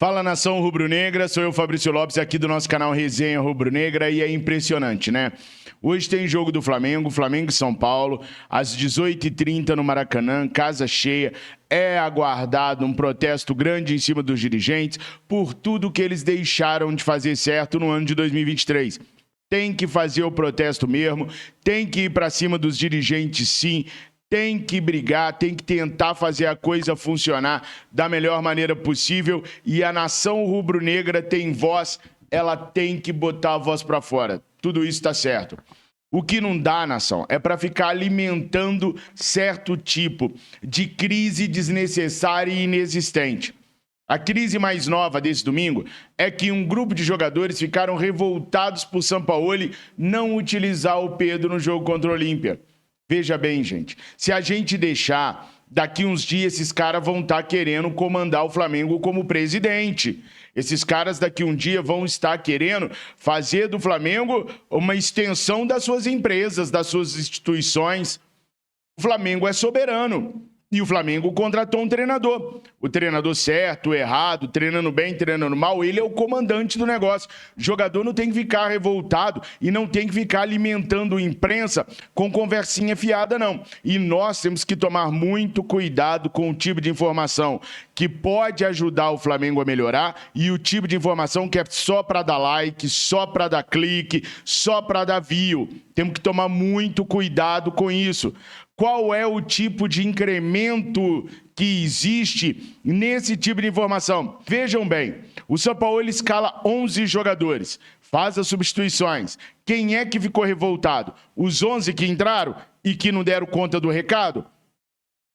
Fala, nação rubro-negra, sou eu, Fabrício Lopes, aqui do nosso canal Resenha Rubro-Negra, e é impressionante, né? Hoje tem jogo do Flamengo e São Paulo, às 18h30 no Maracanã, casa cheia. É aguardado um protesto grande em cima dos dirigentes por tudo que eles deixaram de fazer certo no ano de 2023. Tem que fazer o protesto mesmo, tem que ir para cima dos dirigentes, sim. Tem que brigar, tem que tentar fazer a coisa funcionar da melhor maneira possível, e a nação rubro-negra tem voz, ela tem que botar a voz para fora. Tudo isso está certo. O que não dá, nação, é para ficar alimentando certo tipo de crise desnecessária e inexistente. A crise mais nova desse domingo é que um grupo de jogadores ficaram revoltados por Sampaoli não utilizar o Pedro no jogo contra o Olímpia. Veja bem, gente, se a gente deixar, daqui uns dias esses caras vão estar querendo comandar o Flamengo como presidente. Esses caras daqui um dia vão estar querendo fazer do Flamengo uma extensão das suas empresas, das suas instituições. O Flamengo é soberano. E o Flamengo contratou um treinador. O treinador certo, errado, treinando bem, treinando mal, ele é o comandante do negócio. O jogador não tem que ficar revoltado e não tem que ficar alimentando a imprensa com conversinha fiada, não. E nós temos que tomar muito cuidado com o tipo de informação que pode ajudar o Flamengo a melhorar e o tipo de informação que é só para dar like, só para dar clique, só para dar view. Temos que tomar muito cuidado com isso. Qual é o tipo de incremento que existe nesse tipo de informação? Vejam bem, o Sampaoli escala 11 jogadores, faz as substituições. Quem é que ficou revoltado? Os 11 que entraram e que não deram conta do recado?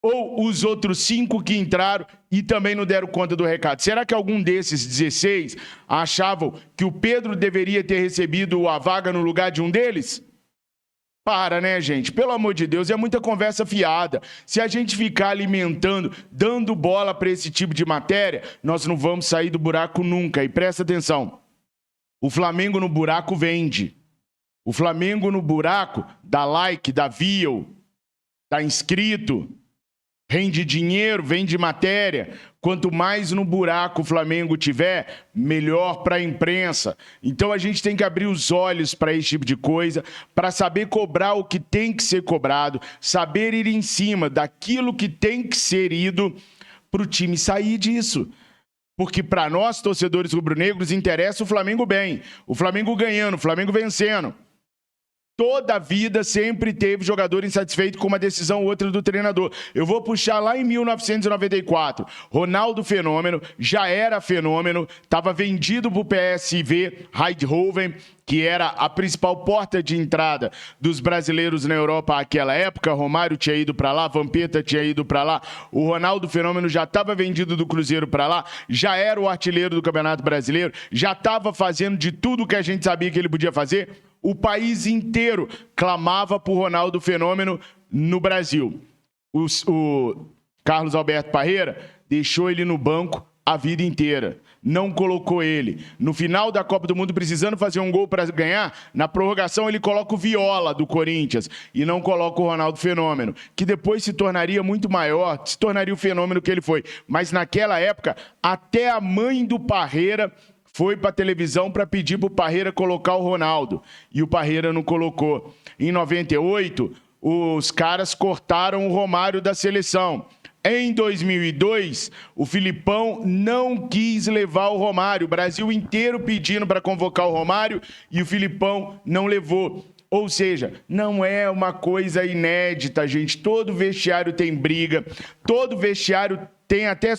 Ou os outros 5 que entraram e também não deram conta do recado? Será que algum desses 16 achavam que o Pedro deveria ter recebido a vaga no lugar de um deles? Para, né, gente? Pelo amor de Deus, é muita conversa fiada. Se a gente ficar alimentando, dando bola para esse tipo de matéria, nós não vamos sair do buraco nunca. E presta atenção, o Flamengo no buraco vende. O Flamengo no buraco dá like, dá view, dá inscrito, rende dinheiro, vende matéria. Quanto mais no buraco o Flamengo tiver, melhor para a imprensa. Então a gente tem que abrir os olhos para esse tipo de coisa, para saber cobrar o que tem que ser cobrado, saber ir em cima daquilo que tem que ser ido para o time sair disso. Porque para nós, torcedores rubro-negros, interessa o Flamengo bem, o Flamengo ganhando, o Flamengo vencendo. Toda a vida sempre teve jogador insatisfeito com uma decisão ou outra do treinador. Eu vou puxar lá em 1994. Ronaldo Fenômeno, já era fenômeno, estava vendido para o PSV Eindhoven, que era a principal porta de entrada dos brasileiros na Europa naquela época. Romário tinha ido para lá, Vampeta tinha ido para lá, o Ronaldo Fenômeno já estava vendido do Cruzeiro para lá, já era o artilheiro do Campeonato Brasileiro, já estava fazendo de tudo que a gente sabia que ele podia fazer. O país inteiro clamava por Ronaldo Fenômeno no Brasil. O Carlos Alberto Parreira deixou ele no banco a vida inteira. Não colocou ele. No final da Copa do Mundo, precisando fazer um gol para ganhar, na prorrogação ele coloca o Viola do Corinthians e não coloca o Ronaldo Fenômeno, que depois se tornaria muito maior, se tornaria o fenômeno que ele foi. Mas naquela época, até a mãe do Parreira foi para a televisão para pedir para o Parreira colocar o Ronaldo. E o Parreira não colocou. Em 98, os caras cortaram o Romário da seleção. Em 2002, o Filipão não quis levar o Romário. O Brasil inteiro pedindo para convocar o Romário e o Filipão não levou. Ou seja, não é uma coisa inédita, gente. Todo vestiário tem briga, todo vestiário tem até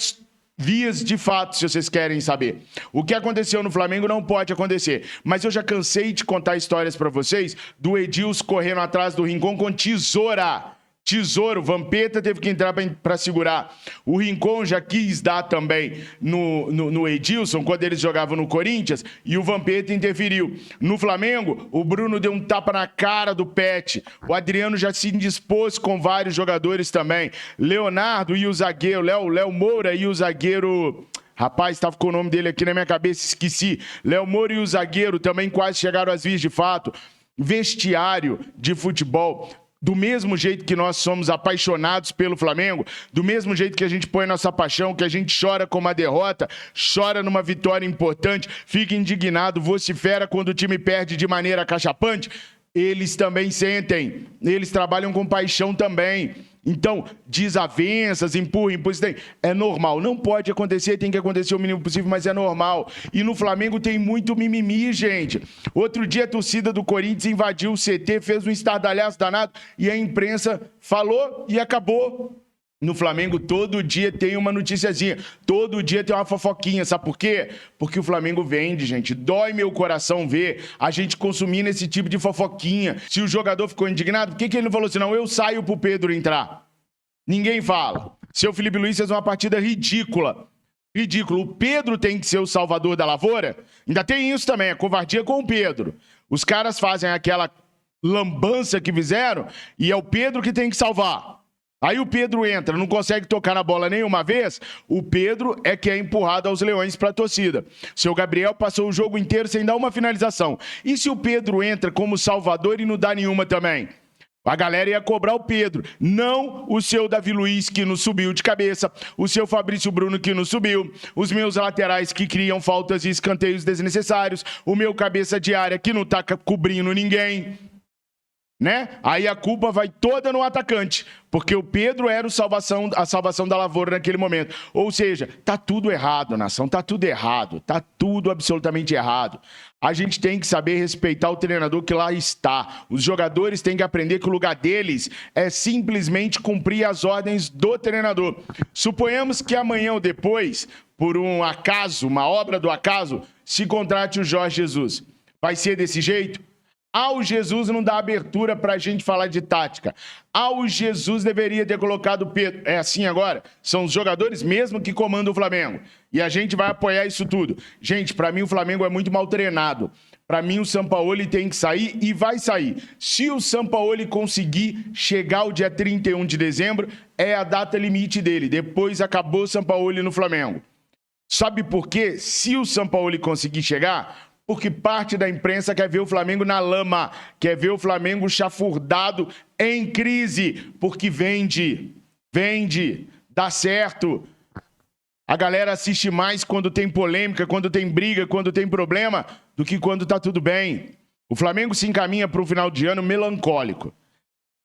vias de fato, se vocês querem saber. O que aconteceu no Flamengo não pode acontecer. Mas eu já cansei de contar histórias para vocês do Edilson correndo atrás do Rincon com tesoura. Tesouro, Vampeta teve que entrar para segurar. O Rincon já quis dar também no Edilson, quando eles jogavam no Corinthians, e o Vampeta interferiu. No Flamengo, o Bruno deu um tapa na cara do Pet. O Adriano já se indispôs com vários jogadores também. Leonardo e o zagueiro, Léo Moura e o zagueiro... Rapaz, estava com o nome dele aqui na minha cabeça, esqueci. Léo Moura e o zagueiro também quase chegaram às vias de fato. Vestiário de futebol... Do mesmo jeito que nós somos apaixonados pelo Flamengo, do mesmo jeito que a gente põe nossa paixão, que a gente chora com uma derrota, chora numa vitória importante, fica indignado, vocifera quando o time perde de maneira acachapante, eles também sentem, eles trabalham com paixão também. Então, desavenças, empurra, é normal. Não pode acontecer, tem que acontecer o mínimo possível, mas é normal. E no Flamengo tem muito mimimi, gente. Outro dia a torcida do Corinthians invadiu o CT, fez um estardalhaço danado e a imprensa falou e acabou. No Flamengo, todo dia tem uma noticiazinha, todo dia tem uma fofoquinha, sabe por quê? Porque o Flamengo vende, gente. Dói meu coração ver a gente consumindo esse tipo de fofoquinha. Se o jogador ficou indignado, por que ele não falou assim, não, eu saio pro Pedro entrar? Ninguém fala. Seu Felipe Luiz fez uma partida ridícula. Ridículo. O Pedro tem que ser o salvador da lavoura? Ainda tem isso também, a covardia com o Pedro. Os caras fazem aquela lambança que fizeram e é o Pedro que tem que salvar. Aí o Pedro entra, não consegue tocar na bola nenhuma vez, o Pedro é que é empurrado aos leões para a torcida. Seu Gabriel passou o jogo inteiro sem dar uma finalização. E se o Pedro entra como salvador e não dá nenhuma também? A galera ia cobrar o Pedro, não o seu Davi Luiz, que não subiu de cabeça, o seu Fabrício Bruno, que não subiu, os meus laterais que criam faltas e escanteios desnecessários, o meu cabeça de área que não tá cobrindo ninguém, né? Aí a culpa vai toda no atacante, porque o Pedro era a salvação da lavoura naquele momento. Ou seja, tá tudo errado, nação, tá tudo errado, tá tudo absolutamente errado. A gente tem que saber respeitar o treinador que lá está. Os jogadores têm que aprender que o lugar deles é simplesmente cumprir as ordens do treinador. Suponhamos que amanhã ou depois, por um acaso, uma obra do acaso, se contrate o Jorge Jesus. Vai ser desse jeito? O Jesus não dá abertura para a gente falar de tática. O Jesus deveria ter colocado o Pedro. É assim agora? São os jogadores mesmo que comandam o Flamengo. E a gente vai apoiar isso tudo. Gente, para mim o Flamengo é muito mal treinado. Para mim o Sampaoli tem que sair e vai sair. Se o Sampaoli conseguir chegar ao dia 31 de dezembro, é a data limite dele. Depois acabou o Sampaoli no Flamengo. Sabe por quê? Se o Sampaoli conseguir chegar... Porque parte da imprensa quer ver o Flamengo na lama, quer ver o Flamengo chafurdado em crise, porque vende, dá certo. A galera assiste mais quando tem polêmica, quando tem briga, quando tem problema, do que quando tá tudo bem. O Flamengo se encaminha para o final de ano melancólico.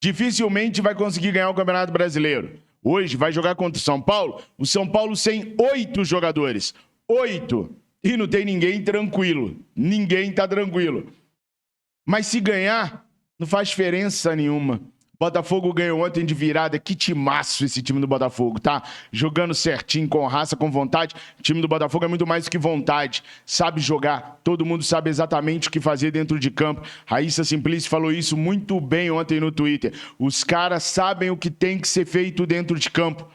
Dificilmente vai conseguir ganhar o Campeonato Brasileiro. Hoje vai jogar contra o São Paulo sem 8 jogadores. 8. E não tem ninguém tranquilo. Ninguém tá tranquilo. Mas se ganhar, não faz diferença nenhuma. Botafogo ganhou ontem de virada. Que timaço esse time do Botafogo, tá? Jogando certinho, com raça, com vontade. O time do Botafogo é muito mais do que vontade. Sabe jogar. Todo mundo sabe exatamente o que fazer dentro de campo. Raíssa Simplício falou isso muito bem ontem no Twitter. Os caras sabem o que tem que ser feito dentro de campo.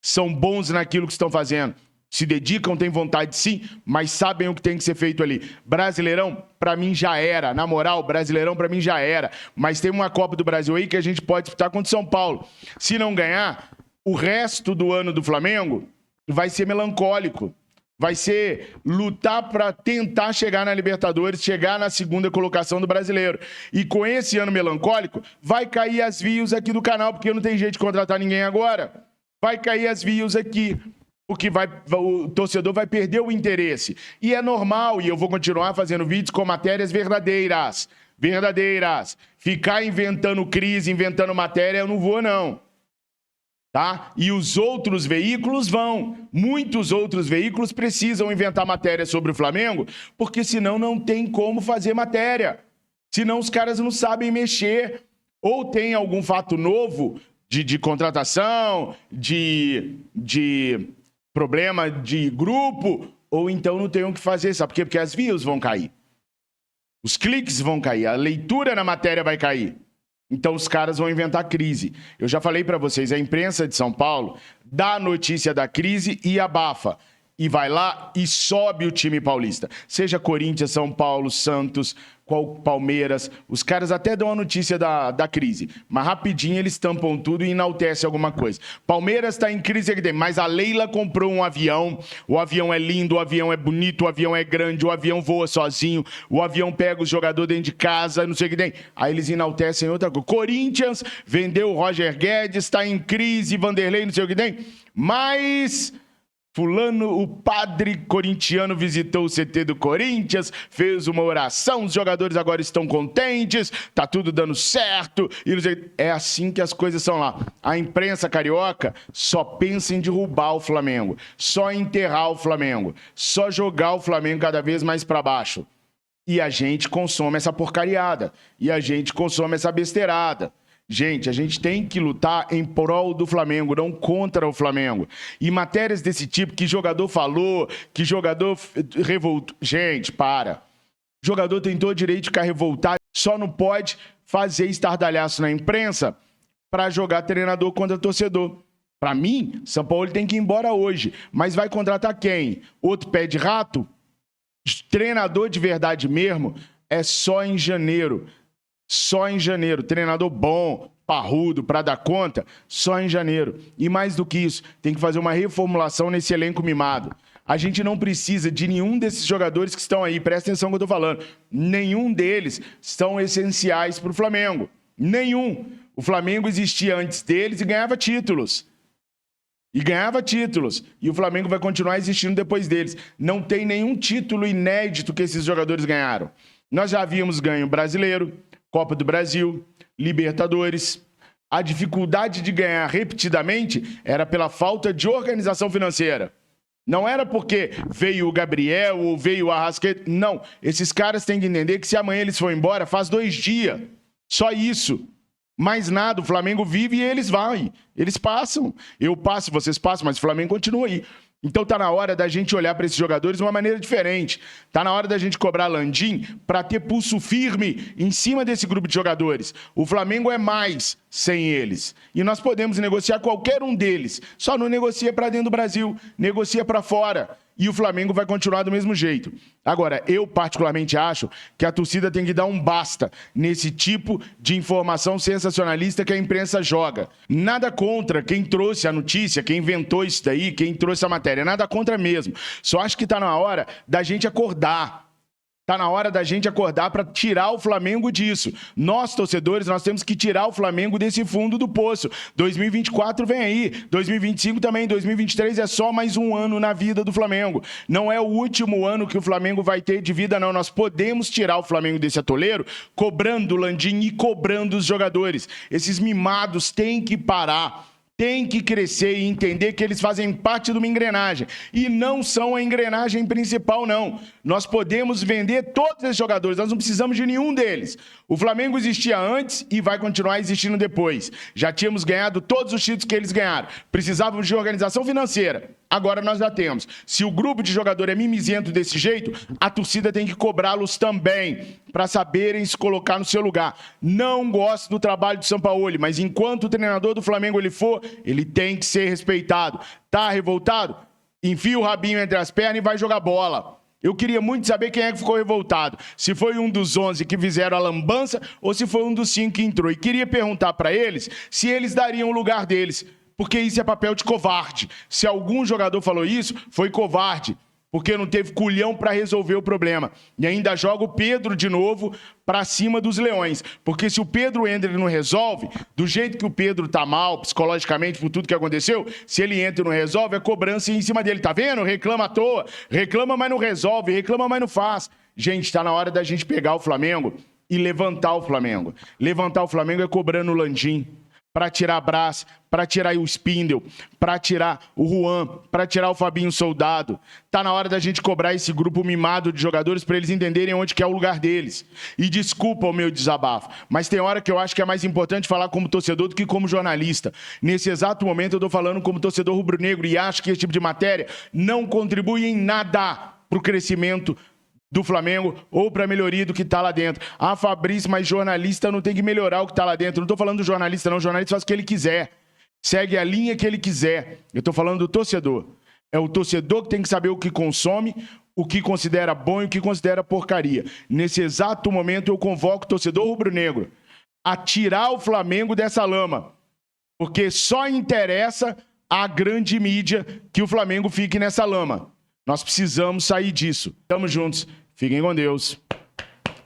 São bons naquilo que estão fazendo. Se dedicam, têm vontade sim, mas sabem o que tem que ser feito ali. Brasileirão, pra mim já era. Na moral, Brasileirão pra mim já era. Mas tem uma Copa do Brasil aí que a gente pode disputar contra o São Paulo. Se não ganhar, o resto do ano do Flamengo vai ser melancólico. Vai ser lutar pra tentar chegar na Libertadores, chegar na segunda colocação do Brasileiro. E com esse ano melancólico, vai cair as views aqui do canal, porque não tem jeito de contratar ninguém agora. Vai cair as views aqui. Porque o torcedor vai perder o interesse. E é normal, e eu vou continuar fazendo vídeos com matérias verdadeiras. Verdadeiras. Ficar inventando crise, inventando matéria, eu não vou, não. Tá? E os outros veículos vão. Muitos outros veículos precisam inventar matéria sobre o Flamengo, porque senão não tem como fazer matéria. Senão os caras não sabem mexer. Ou tem algum fato novo de contratação, de problema de grupo, ou então não tem o que fazer, sabe por quê? Porque as views vão cair. Os cliques vão cair, a leitura na matéria vai cair. Então os caras vão inventar crise. Eu já falei para vocês, a imprensa de São Paulo dá a notícia da crise e abafa. e vai lá e sobe o time paulista. Seja Corinthians, São Paulo, Santos, Palmeiras, os caras até dão a notícia da crise, mas rapidinho eles tampam tudo e enaltecem alguma coisa. Palmeiras está em crise, mas a Leila comprou um avião, o avião é lindo, o avião é bonito, o avião é grande, o avião voa sozinho, o avião pega os jogadores dentro de casa, não sei o que tem. Aí eles enaltecem outra coisa. Corinthians vendeu o Roger Guedes, está em crise, Vanderlei, não sei o que tem, mas... Fulano, o padre corintiano, visitou o CT do Corinthians, fez uma oração, os jogadores agora estão contentes, tá tudo dando certo. É assim que as coisas são lá. A imprensa carioca só pensa em derrubar o Flamengo, só enterrar o Flamengo, só jogar o Flamengo cada vez mais para baixo. E a gente consome essa porcariada, e a gente consome essa besteirada. Gente, a gente tem que lutar em prol do Flamengo, não contra o Flamengo. E matérias desse tipo, que jogador falou, que jogador revoltou... Gente, para. O jogador tem todo o direito de ficar revoltado, só não pode fazer estardalhaço na imprensa para jogar treinador contra torcedor. Para mim, São Paulo tem que ir embora hoje. Mas vai contratar quem? Outro pé de rato? Treinador de verdade mesmo é só em janeiro. Só em janeiro. Treinador bom, parrudo, para dar conta, só em janeiro. E mais do que isso, tem que fazer uma reformulação nesse elenco mimado. A gente não precisa de nenhum desses jogadores que estão aí, presta atenção no que eu estou falando. Nenhum deles são essenciais para o Flamengo. Nenhum. O Flamengo existia antes deles e ganhava títulos. E o Flamengo vai continuar existindo depois deles. Não tem nenhum título inédito que esses jogadores ganharam. Nós já havíamos ganho brasileiro, Copa do Brasil, Libertadores. A dificuldade de ganhar repetidamente era pela falta de organização financeira. Não era porque veio o Gabriel ou veio o Arrascaeta. Não, esses caras têm que entender que se amanhã eles forem embora, faz 2 dias. Só isso. Mais nada, o Flamengo vive e eles vão. Eles passam. Eu passo, vocês passam, mas o Flamengo continua aí. Então tá na hora da gente olhar para esses jogadores de uma maneira diferente. Tá na hora da gente cobrar Landim para ter pulso firme em cima desse grupo de jogadores. O Flamengo é mais sem eles. E nós podemos negociar qualquer um deles. Só não negocia para dentro do Brasil, negocia para fora. E o Flamengo vai continuar do mesmo jeito. Agora, eu particularmente acho que a torcida tem que dar um basta nesse tipo de informação sensacionalista que a imprensa joga. Nada contra quem trouxe a notícia, quem inventou isso daí, quem trouxe a matéria. Nada contra mesmo. Só acho que está na hora da gente acordar. Está na hora da gente acordar para tirar o Flamengo disso. Nós, torcedores, nós temos que tirar o Flamengo desse fundo do poço. 2024 vem aí, 2025 também, 2023 é só mais um ano na vida do Flamengo. Não é o último ano que o Flamengo vai ter de vida, não. Nós podemos tirar o Flamengo desse atoleiro cobrando o Landim e cobrando os jogadores. Esses mimados têm que parar. Tem que crescer e entender que eles fazem parte de uma engrenagem. E não são a engrenagem principal, não. Nós podemos vender todos esses jogadores, nós não precisamos de nenhum deles. O Flamengo existia antes e vai continuar existindo depois. Já tínhamos ganhado todos os títulos que eles ganharam. Precisávamos de organização financeira. Agora nós já temos. Se o grupo de jogador é mimizento desse jeito, a torcida tem que cobrá-los também, para saberem se colocar no seu lugar. Não gosto do trabalho do Sampaoli, mas enquanto o treinador do Flamengo ele for, ele tem que ser respeitado. Tá revoltado? Enfia o rabinho entre as pernas e vai jogar bola. Eu queria muito saber quem é que ficou revoltado. Se foi um dos 11 que fizeram a lambança ou se foi um dos 5 que entrou. E queria perguntar para eles se eles dariam o lugar deles. Porque isso é papel de covarde. Se algum jogador falou isso, foi covarde. Porque não teve culhão para resolver o problema. E ainda joga o Pedro de novo para cima dos Leões. Porque se o Pedro entra e não resolve, do jeito que o Pedro tá mal, psicologicamente, por tudo que aconteceu, se ele entra e não resolve, é cobrança em cima dele. Tá vendo? Reclama à toa. Reclama, mas não resolve. Reclama, mas não faz. Gente, tá na hora da gente pegar o Flamengo e levantar o Flamengo. Levantar o Flamengo é cobrando o Landim. Para tirar a Brás, para tirar o Spindle, para tirar o Juan, para tirar o Fabinho Soldado. Tá na hora da gente cobrar esse grupo mimado de jogadores para eles entenderem onde que é o lugar deles. E desculpa o meu desabafo, mas tem hora que eu acho que é mais importante falar como torcedor do que como jornalista. Nesse exato momento eu estou falando como torcedor rubro-negro e acho que esse tipo de matéria não contribui em nada para o crescimento do Flamengo ou para a melhoria do que está lá dentro. Ah, Fabrício, mas jornalista não tem que melhorar o que está lá dentro. Não estou falando do jornalista, não. O jornalista faz o que ele quiser. Segue a linha que ele quiser. Eu estou falando do torcedor. É o torcedor que tem que saber o que consome, o que considera bom e o que considera porcaria. Nesse exato momento, eu convoco o torcedor rubro-negro a tirar o Flamengo dessa lama, porque só interessa à grande mídia que o Flamengo fique nessa lama. Nós precisamos sair disso. Tamo juntos. Fiquem com Deus.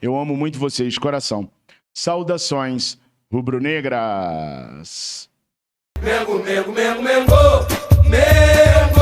Eu amo muito vocês de coração. Saudações rubro-negras. Mengo, Mengo, Mengo, Mengo, Mengo.